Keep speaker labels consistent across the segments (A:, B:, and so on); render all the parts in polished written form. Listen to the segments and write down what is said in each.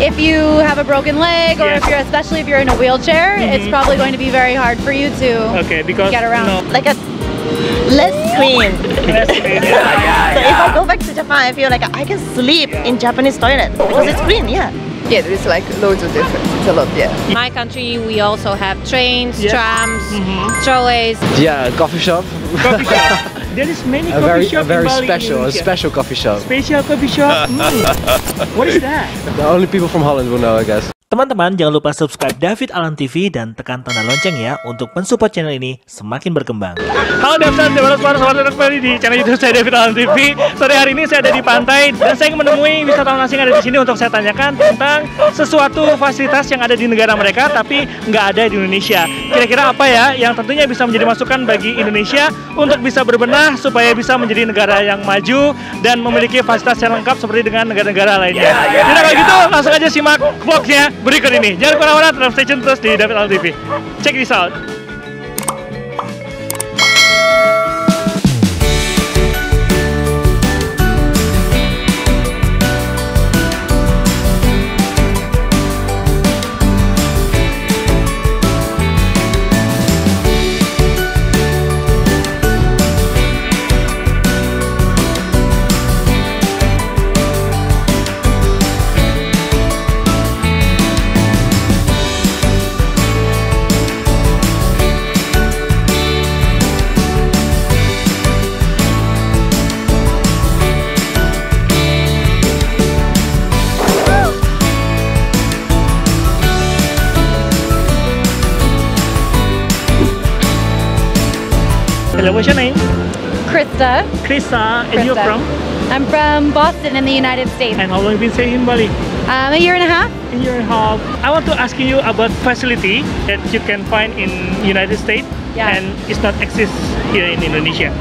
A: if you have a broken leg, or if you're, especially if you're in a wheelchair, it's probably going to be very hard for you to
B: because
A: get around.
C: Like a less screen. So if I go back to Japan, I feel like I can sleep in Japanese toilet because it's green. Yeah,
D: there is like loads of difference. It's a lot,
E: My country, we also have trains, trams, trolleys.
F: Yeah, coffee shop.
B: Coffee shop. There is many coffee shops in Bali,
F: a special coffee shop.
B: Special coffee shop. What is that?
F: The only people from Holland will know, I guess.
G: Teman-teman, jangan lupa subscribe David Alan TV dan tekan tanda lonceng ya untuk mensupport channel ini semakin berkembang. Halo David, selamat datang kembali di channel YouTube saya David Alan TV. Sore hari ini saya ada di pantai dan saya menemui wisatawan asing yang ada di sini untuk saya tanyakan tentang sesuatu fasilitas yang ada di negara mereka tapi nggak ada di Indonesia. Kira-kira apa ya yang tentunya bisa menjadi masukan bagi Indonesia untuk bisa berbenah supaya bisa menjadi negara yang maju dan memiliki fasilitas yang lengkap seperti dengan negara-negara lainnya. Jadi kalau gitu langsung aja simak vlognya berikut ini. Jangan kemana-mana, tetap stay tune terus di David Alan TV. Check this out. Hello, what's your name?
A: Krista.
G: Krista, and you're from?
A: I'm from Boston in the United States.
G: And how long have you been staying in Bali?
A: A year and a half.
G: A year and a half. I want to ask you about facility that you can find in United States and it's not exist here in Indonesia.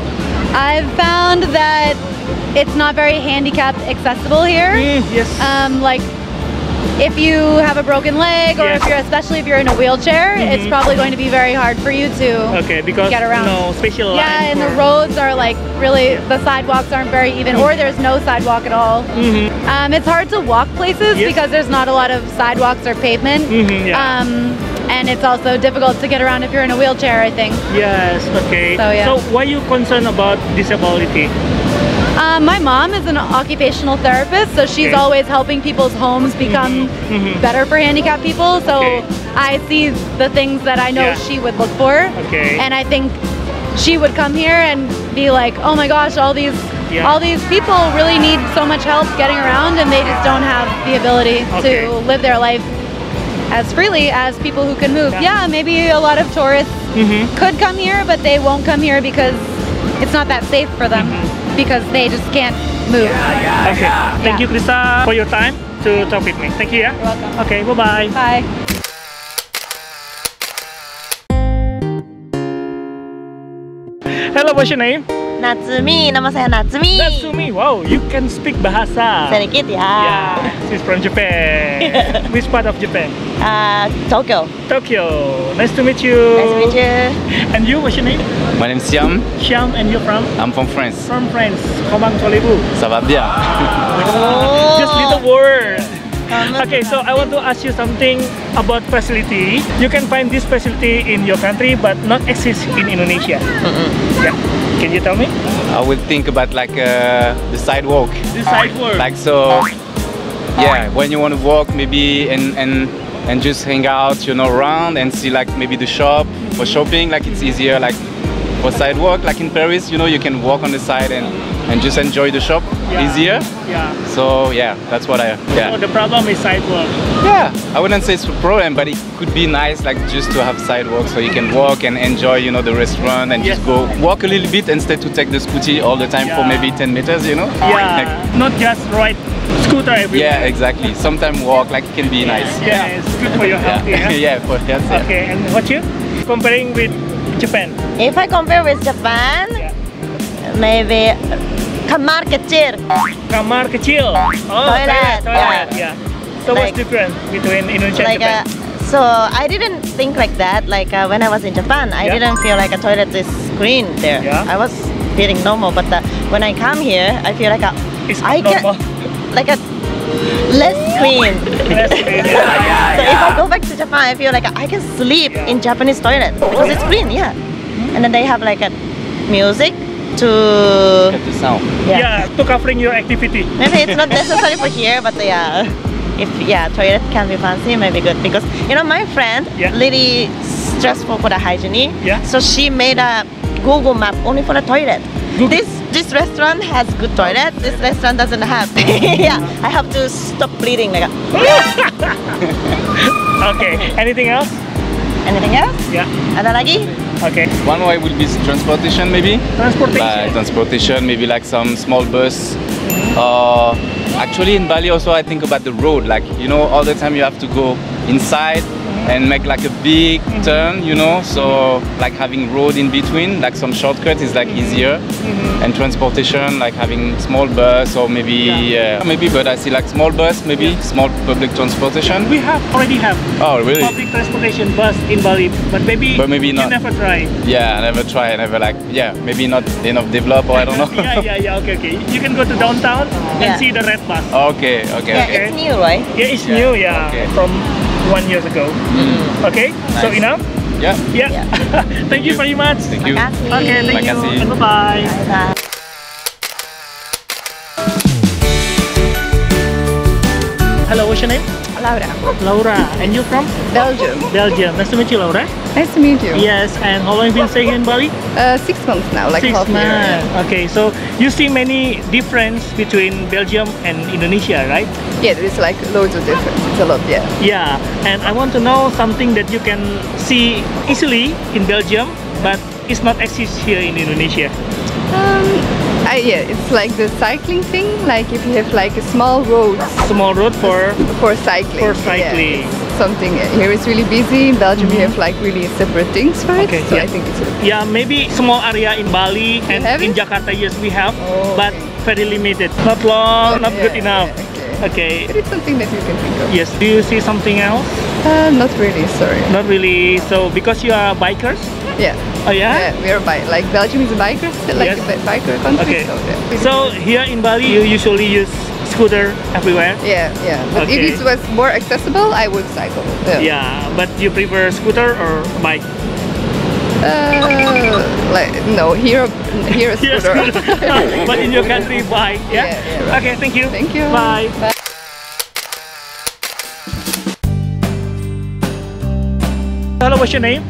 A: I've found that it's not very handicapped accessible here.
G: Yes.
A: Like if you have a broken leg, or if you're, especially if you're in a wheelchair, it's probably going to be very hard for you to
G: because
A: get around.
G: No special line
A: and the roads are like really, the sidewalks aren't very even, or there's no sidewalk at all. It's hard to walk places because there's not a lot of sidewalks or pavement. And it's also difficult to get around if you're in a wheelchair, I think.
G: Yes, okay.
A: So,
G: why are you concerned about disability?
A: My mom is an occupational therapist, so she's always helping people's homes become better for handicapped people. So I see the things that I know she would look for, and I think she would come here and be like, "Oh my gosh, all these people really need so much help getting around, and they just don't have the ability to live their life as freely as people who can move." Yeah, maybe a lot of tourists could come here, but they won't come here because it's not that safe for them. Because they just can't move.
G: Thank you, Krista, for your time to talk with me. Thank you.
A: You're welcome.
G: Okay, bye-bye.
A: Bye.
G: Hello, what's your name?
C: Natsumi, nama saya Natsumi.
G: Natsumi, wow, you can speak bahasa.
C: Sedikit ya.
G: Yeah, she's from Japan. Which part of Japan?
C: Tokyo.
G: Tokyo. Nice to meet you.
C: Nice to meet you.
G: And you, what's your name?
H: My name is Siam.
G: Siam, and you're from?
H: I'm from France.
G: From France. Comment allez-vous?
H: Ça va bien.
G: Just little word. Okay, so I want to ask you something about facility. You can find this facility in your country, but not exist in Indonesia. Yeah. Can you tell me?
H: I will think about like the sidewalk.
G: The sidewalk.
H: Like so. Yeah, when you want to walk, maybe and just hang out, you know, around and see like maybe the shop for shopping. Like it's easier. Like for sidewalk, like in Paris, you know, you can walk on the side and just enjoy the shop easier.
G: Yeah.
H: So yeah, that's what I. Yeah.
G: So the problem is sidewalk.
H: Yeah, I wouldn't say it's a problem, but it could be nice, like just to have sidewalk so you can walk and enjoy, you know, the restaurant and just go walk a little bit instead to take the scooty all the time for maybe 10 meters, you know.
G: Yeah.
H: Like,
G: not just ride scooter everywhere.
H: Yeah, exactly. Sometimes walk, like it can be nice.
G: Yeah, it's good for your health.
H: Yeah, for health. Yeah.
G: Okay, and what you comparing with Japan?
C: If I compare with Japan, maybe kamar kecil.
G: Kamar kecil. Oh,
C: toilet.
G: Yeah. So
C: like,
G: what's different between Indonesia and Japan?
C: So I didn't think like that. Like when I was in Japan, I didn't feel like a toilet is green there. I was feeling normal, but when I come here, I feel like
G: it's
C: I
G: normal.
C: like less clean.
G: Less clean.
C: So if I go back to Japan, I feel like I can sleep in Japanese toilet because it's clean, yeah. And then they have like a music to
H: Get the sound.
G: Yeah, to covering your activity.
C: maybe it's not necessary for here, but yeah. If toilet can be fancy, maybe good because you know my friend really stressful for the hygiene.
G: Yeah.
C: So she made a Google map only for the toilet. This restaurant has good toilet. This restaurant doesn't have. Yeah, I have to stop bleeding like.
G: Okay. Anything else?
C: Anything else?
G: Yeah.
C: Ada lagi?
G: Okay.
H: One way will be transportation maybe.
G: Transportation.
H: Like transportation, maybe like some small bus. Actually in Bali also I think about the road, like you know all the time you have to go inside and make like a big turn, you know, so like having road in between, like some shortcut is like easier. And transportation, like having small bus or maybe maybe, but I see like small bus, maybe small public transportation.
G: We already have
H: Oh really?
G: public transportation bus in Bali, but maybe
H: maybe not.
G: you never try.
H: Yeah, I never try, I never like, maybe not enough developed or I don't know.
G: Yeah, okay. You can go to downtown and see the red bus.
H: Okay.
C: Yeah, it's new, right?
G: Yeah, it's new,
H: Okay.
G: from 1 year ago. Okay, so
H: Nice.
G: enough?
H: Yeah.
G: Yeah. Thank you very much.
H: Thank you.
C: Makasih.
G: Okay, thank you.
H: Makasih.
G: And bye-bye.
C: Bye.
G: Hello, what's your name?
D: Laura.
G: Laura. And you're from?
D: Belgium.
G: Belgium. Nice to meet you, Laura.
D: Nice to meet you.
G: Yes, and how long have you been staying in Bali?
D: 6 months now, like
G: 6
D: half year.
G: months. Okay, so you see many difference between Belgium and Indonesia, right?
D: Yeah, there is like loads of difference. It's a lot, yeah.
G: Yeah, and I want to know something that you can see easily in Belgium, but it's not exist here in Indonesia.
D: Yeah, it's like the cycling thing. Like if you have like a small road
G: Small road for
D: cycling.
G: For cycling.
D: Yeah, it's something here is really busy. In Belgium, we have like really separate things for it.
G: Okay,
D: So
G: yeah.
D: I think it's a
G: Yeah, maybe small area in Bali and
D: have
G: in
D: it?
G: Jakarta, yes, we have,
D: Oh,
G: but very limited. Not long, not good enough.
D: Yeah,
G: Okay.
D: But it's something that you can think of.
G: Yes. Do you see something else?
D: Not really, sorry.
G: Not really. So because you are bikers.
D: Yeah.
G: Oh yeah.
D: We are like Belgium is a biker, like
G: Yes.
D: a biker country.
G: Okay.
D: So,
G: So here in Bali, you usually use scooter everywhere.
D: yeah. But
G: Okay.
D: if it was more accessible, I would cycle.
G: Yeah, but you prefer scooter or bike?
D: Like no, here a
G: Here,
D: scooter.
G: scooter. But in your country, bike. Yeah.
D: Yeah, right.
G: Okay. Thank you.
D: Thank you.
G: Bye.
D: Bye.
G: Hello. What's your name?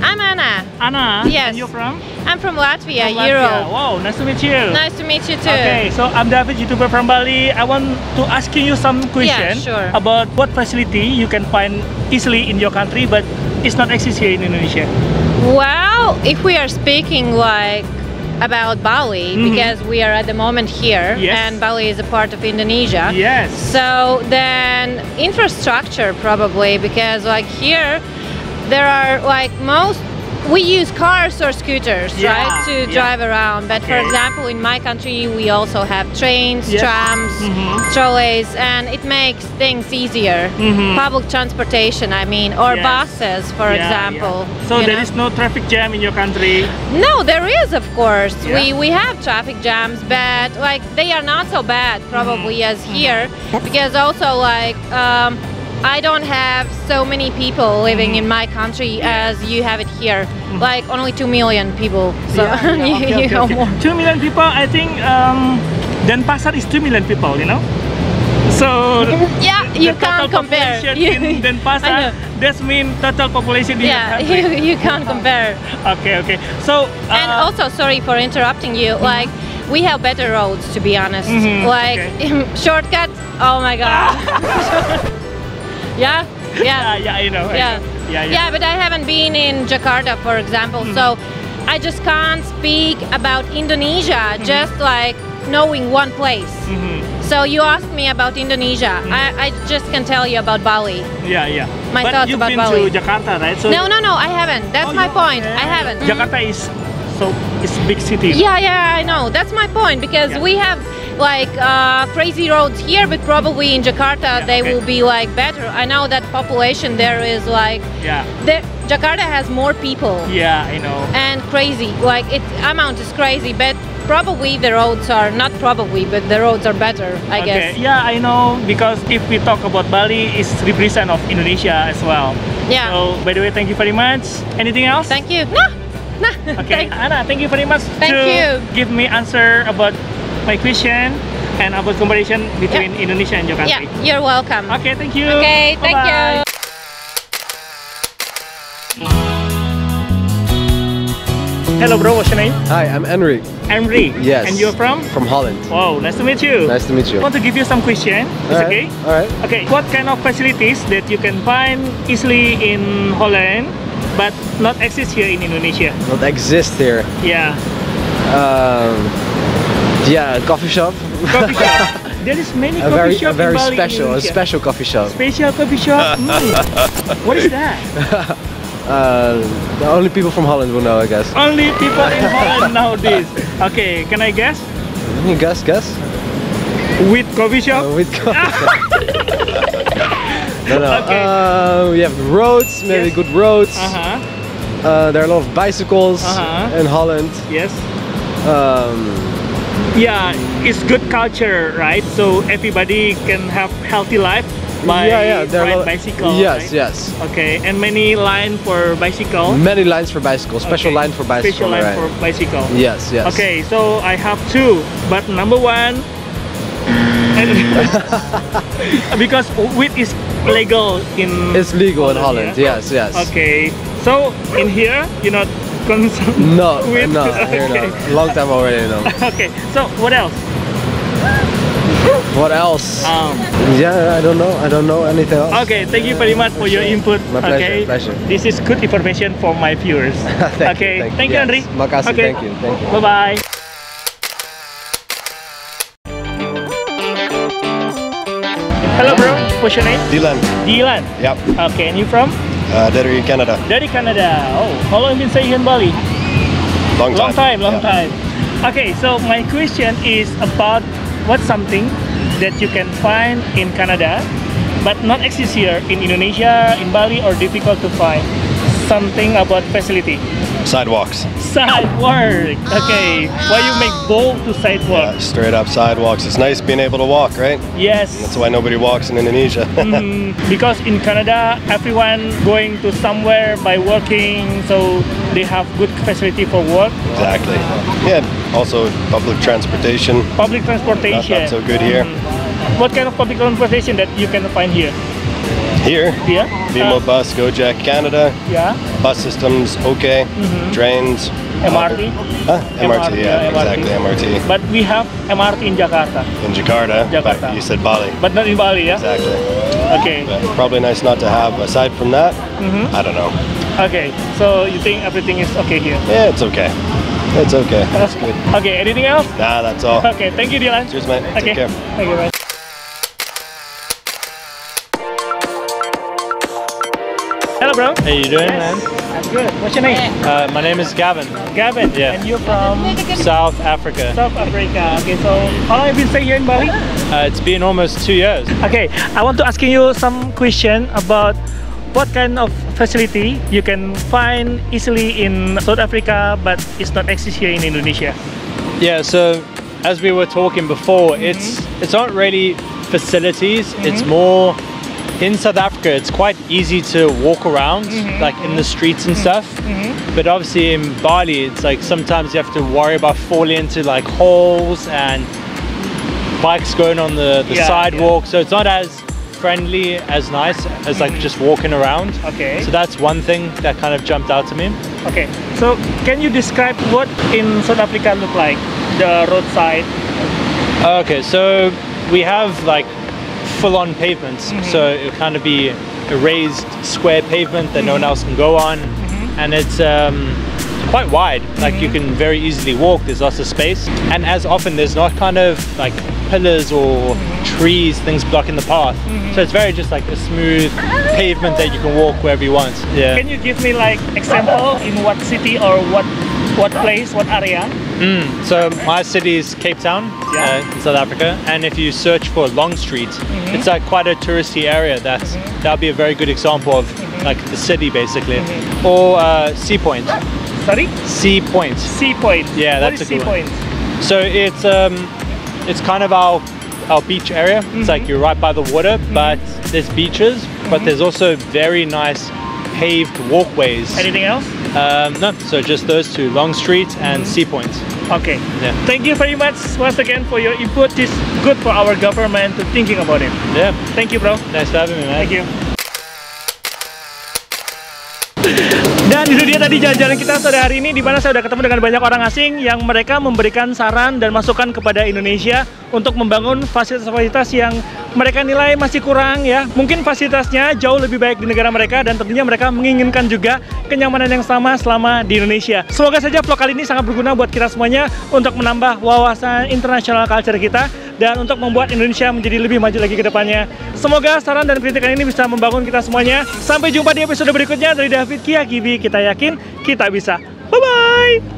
E: I'm Anna.
G: Anna.
E: Yes.
G: And you're from?
E: I'm from Latvia,
G: From Latvia.
E: Europe.
G: Wow. Nice to meet you.
E: Nice to meet you too.
G: Okay, so I'm David, YouTuber from Bali. I want to ask you some question
E: sure.
G: about what facility you can find easily in your country, but it's not exist here in Indonesia.
E: Well, if we are speaking like about Bali, because we are at the moment here,
G: Yes.
E: and Bali is a part of Indonesia.
G: Yes.
E: So then infrastructure probably, because like here there are like we use cars or scooters, right, to drive around. But for
G: Okay.
E: example, in my country, we also have trains,
G: Yes.
E: trams, trolleys, and it makes things easier. Public transportation, I mean, or
G: Yes.
E: buses, for
G: Yeah,
E: example.
G: yeah. So
E: you
G: there
E: know?
G: is no traffic jam in your country.
E: No, there is, of course.
G: Yeah.
E: We have traffic jams, but like they are not so bad probably as here, because also like I don't have so many people living in my country as you have it here. Like only 2 million people. So you know more.
G: 2 million people. I think Denpasar is 2 million people. You know. So
E: Yeah,
G: the
E: you
G: total
E: can't compare.
G: population in
E: I
G: Denpasar,
E: know.
G: that means total population in
E: Yeah,
G: your country.
E: you can't compare.
G: Okay. So
E: And also, sorry for interrupting you, like we have better roads, to be honest. Like shortcuts, oh my god. Yeah.
G: yeah, I know.
E: Yeah.
G: Yeah.
E: But I haven't been in Jakarta, for example, so I just can't speak about Indonesia, just like knowing one place. So you asked me about Indonesia. I just can tell you about Bali.
G: Yeah.
E: My
G: But
E: thoughts
G: you've
E: about
G: been
E: Bali.
G: to Jakarta, right? So
E: No, I haven't. That's my point. I haven't.
G: Jakarta is it's big city.
E: Yeah, I know. That's my point, because we have like crazy roads here, but probably in Jakarta they will be like better. I know that population there is like Jakarta has more people.
G: Yeah, I know.
E: And crazy, like its amount is crazy, but probably the roads are not probably, but the roads are better, I guess.
G: Yeah, I know, because if we talk about Bali, it's represent of Indonesia as well.
E: Yeah.
G: So by the way, thank you very much. Anything else?
E: Thank you. No.
G: Okay, Anna, thank you very much
E: you.
G: Give me answer about my question and about comparison between Indonesia and your country.
E: Yeah, you're welcome.
G: Okay, thank you.
E: Okay, thank you.
G: Hello bro, what's your name?
F: Hi, I'm Henry.
G: Henry.
F: Yes.
G: And you're from?
F: From Holland.
G: Wow, nice to meet you.
F: Nice to meet you.
G: I want to give you some question. It's okay?
F: Alright.
G: Okay, what kind of facilities that you can find easily in Holland but not exist here in Indonesia?
F: Not exist here.
G: Yeah.
F: Yeah, coffee shop.
G: Coffee shop. There is many coffee shops in Bali,
F: a special coffee shop.
G: Special coffee shop? What is that?
F: The only people from Holland will know, I guess.
G: Only people in Holland know this. Okay, can I guess?
F: Guess?
G: With coffee shop?
F: With coffee shop. No.
G: Okay.
F: We have roads, maybe good roads. There are a lot of bicycles in Holland.
G: Yes. Yeah, it's good culture, right? So everybody can have healthy life by ride bicycle.
F: Yes,
G: right?
F: yes.
G: Okay, and many line for bicycle.
F: Many lines for bicycle. Special line for bicycle.
G: Special line for bicycle.
F: Yes, yes.
G: Okay, so I have two, but number one, because wheat is legal in.
F: It's legal in Holland.
G: Yeah?
F: Yes.
G: Okay, so in here you're not concerned.
F: No,
G: with,
F: no,
G: okay.
F: no. Long time already, no.
G: Okay, so what else?
F: What else? Yeah, I don't know anything else.
G: Okay, thank you very much for your input.
F: My pleasure,
G: okay,
F: pleasure.
G: This is good information for my viewers. Thank you, Henry.
F: Makasih,
G: Okay.
F: thank you.
G: Bye bye. Hello, bro. What's your name?
I: Dylan.
G: Dylan.
I: Yep.
G: Okay, and you from?
I: Dari, Canada.
G: Dari, Canada. Oh, how long have you been staying in Bali?
I: Long time.
G: Long time. Okay, so my question is about what's something that you can find in Canada but not exist here in Indonesia, in Bali, or difficult to find? Something about facility.
I: Sidewalks.
G: Sidewalk. Okay. Why you make bold to sidewalk?
I: Yeah, straight up sidewalks. It's nice being able to walk, right?
G: Yes.
I: That's why nobody walks in Indonesia.
G: Because in Canada, everyone going to somewhere by working, so they have good facility for work.
I: Exactly. Yeah. Also, public transportation.
G: Public transportation.
I: Not so good here.
G: What kind of public transportation that you can find here?
I: Here?
G: Yeah.
I: BMO bus, Gojek, Canada.
G: Yeah.
I: Bus systems, okay. Trains.
G: MRT?
I: MRT, yeah,
G: MRT.
I: exactly, MRT.
G: But we have MRT in Jakarta.
I: In Jakarta,
G: Jakarta.
I: but you said Bali.
G: But not in Bali, yeah?
I: Exactly.
G: Okay.
I: But probably nice not to have. Aside from that, I don't know.
G: Okay, so you think everything is okay here?
I: Yeah, it's okay. It's okay. That's good.
G: Okay, anything else?
I: Nah, that's all.
G: Okay, thank you, Dylan.
I: Cheers, mate.
G: Okay.
I: Take care.
G: Thank you, man. Hello, bro.
J: How you doing, man?
G: I'm good. What's your name?
J: My name is Gavin.
G: Gavin.
J: Yeah.
G: And you're from?
J: South Africa.
G: South Africa. Okay, so how long have you been staying here in Bali?
J: It's been almost 2 years.
G: Okay, I want to ask you some question about what kind of facility you can find easily in South Africa but it's not exist here in Indonesia.
J: Yeah, so as we were talking before, it's not really facilities, it's more in South Africa. It's quite easy to walk around like in the streets and stuff, but obviously in Bali it's like sometimes you have to worry about falling into like holes and bikes going on the sidewalk, so it's not as friendly, as nice as like just walking around.
G: Okay.
J: So that's one thing that kind of jumped out to me.
G: Okay, so can you describe what in South Africa look like, the roadside?
J: Okay, so we have like full-on pavements, so it'll kind of be a raised square pavement that no one else can go on, and it's quite wide, like you can very easily walk, there's lots of space, and as often there's not kind of like pillars or trees, things blocking the path, so it's very just like a smooth pavement that you can walk wherever you want. Yeah.
G: Can you give me like example in what city or what place, what area?
J: So my city is Cape Town in South Africa, and if you search for Long Street, it's like quite a touristy area. That'll be a very good example of like the city basically, or Sea Point.
G: Sorry?
J: Sea Point.
G: Sea Point.
J: Yeah,
G: what
J: that's
G: is
J: a good
G: Sea
J: one.
G: Point?
J: So it's kind of our beach area. It's like you're right by the water, but there's beaches, but there's also very nice paved walkways.
G: Anything else?
J: No, so just those two, Long Street and Sea Point.
G: Okay.
J: Yeah.
G: Thank you very much once again for your input. It's good for our government to thinking about it.
J: Yeah.
G: Thank you, bro.
J: Nice for having me, man.
G: Thank you. Dan itu dia tadi jalan-jalan kita sore hari ini, di mana saya sudah ketemu dengan banyak orang asing yang mereka memberikan saran dan masukan kepada Indonesia untuk membangun fasilitas-fasilitas yang mereka nilai masih kurang ya. Mungkin fasilitasnya jauh lebih baik di negara mereka dan tentunya mereka menginginkan juga kenyamanan yang sama selama di Indonesia. Semoga saja vlog kali ini sangat berguna buat kita semuanya untuk menambah wawasan international culture kita dan untuk membuat Indonesia menjadi lebih maju lagi ke depannya. Semoga saran dan kritikan ini bisa membangun kita semuanya. Sampai jumpa di episode berikutnya dari David Kiyakibi. Kita yakin kita bisa. Bye-bye!